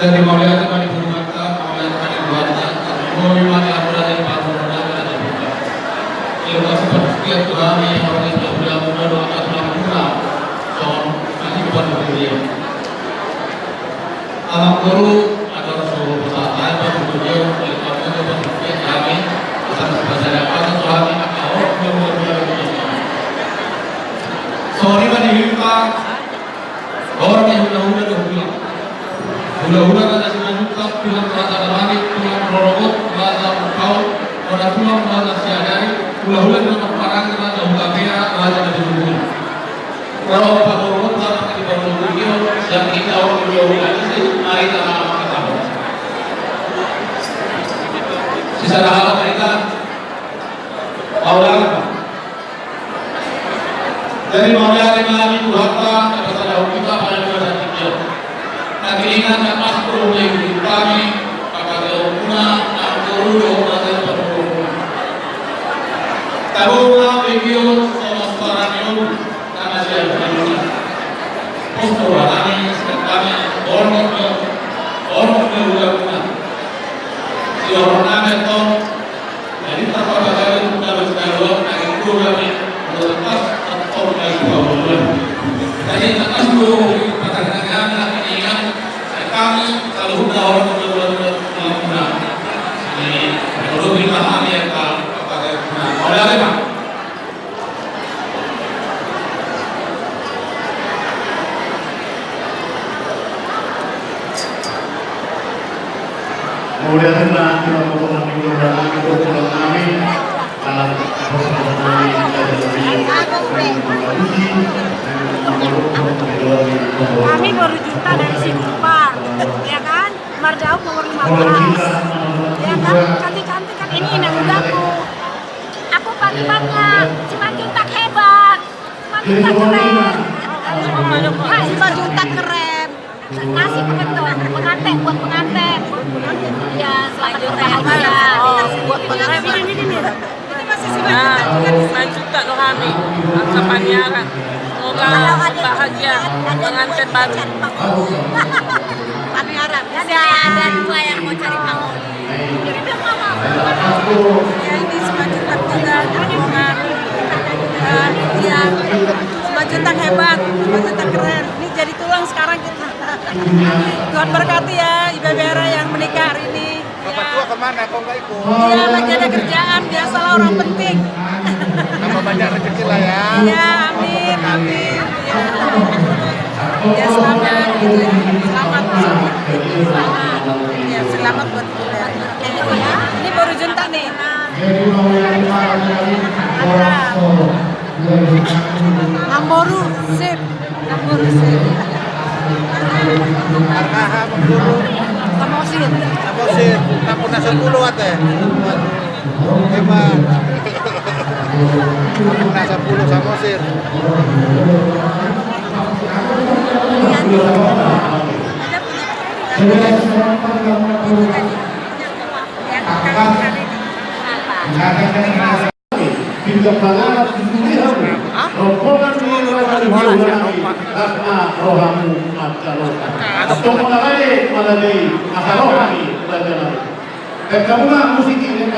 dari Maulana Mani Purwata, Maulana Mani Buata, Moni Mani Abdullah dari Pak Purwata dan Buka. Ilmu seperti Tuhan yang harus dilakukan menurut aturan Quran. John masih buat beliau. Anak guru atau Rasulullah Taala beliau ilmu seperti kami akan sebagai apa Tuhan yang kau membuat. Sorry Mani Hilka, orang yang hula-hula dahulu. Hula-hula kada sinanyuka Tuhan merasa langit, Tuhan merobot, merasa kau, pada Tuhan merasa siadari, hula-hula dengan perang, merasa hula merah, merasa dari bumi. Kalau Pak Merobot merasa di bawah bumi, yang kita orang hula-hula ini, mari tanah kita. Sisa hal mereka, Maulana Pak. Dari Maulana Imam itu harta, kata jauh kita pada dua tiga. Nanti ingat apa sepuluh yang kami pakai guna angkuru yang ada pada guna. Tabungan video sama sekarang itu karena saya bukan untuk kami kami orang yang guna. Si orang kami itu jadi terpakai dari kita bersejarah angkuru kami lepas atau dari bawah. Jadi atas dulu kata negara ingat kami kalau sudah orang benar-benar ini perlu dipahami ya kalau pakai oleh apa? Kemudian kita melakukan minggu dan minggu pulang kami dalam kami baru juta dari Sinupar, ya kan? Marjauh nomor 15, ya kan? Cantik-cantik kan ini inang udaku. Aku pagi-paginya cuma juta hebat, cuma juta keren. Cuma juta keren. Kasih pengantin buat pengantin. Ya selanjutnya ya buat pengantin. Ini masih 9 juta loh kami angka paniaran. Semoga bahagia pengantin baru. Paniaran. Ada dua yang mau cari panggung. Jadi bilang mama. Ya ini 9 juta juga rombongan. Ya 9 juta hebat, 9 juta keren. Ini jadi tulang sekarang kita. Tuhan berkati ya Ibu Vera yang menikah hari ini. Bapak tua kemana? Kok nggak ikut? Iya lagi ada kerjaan, biasalah orang penting. Tambah banyak rezeki lah ya. Ya amin, amin. Ya selamat gitu ya. Selamat. Ya selamat buat Ibu Vera. Ya. Ini baru junta nih. Namboru sip. Namboru sip. Harga mengguru. Samosir. Samosir. Kampung nasi 10 ate. Hebat. Kampung nasi 10 Samosir. Tidak pernah rombongan rohamu atau melalui rohani. Dan kamu musik ini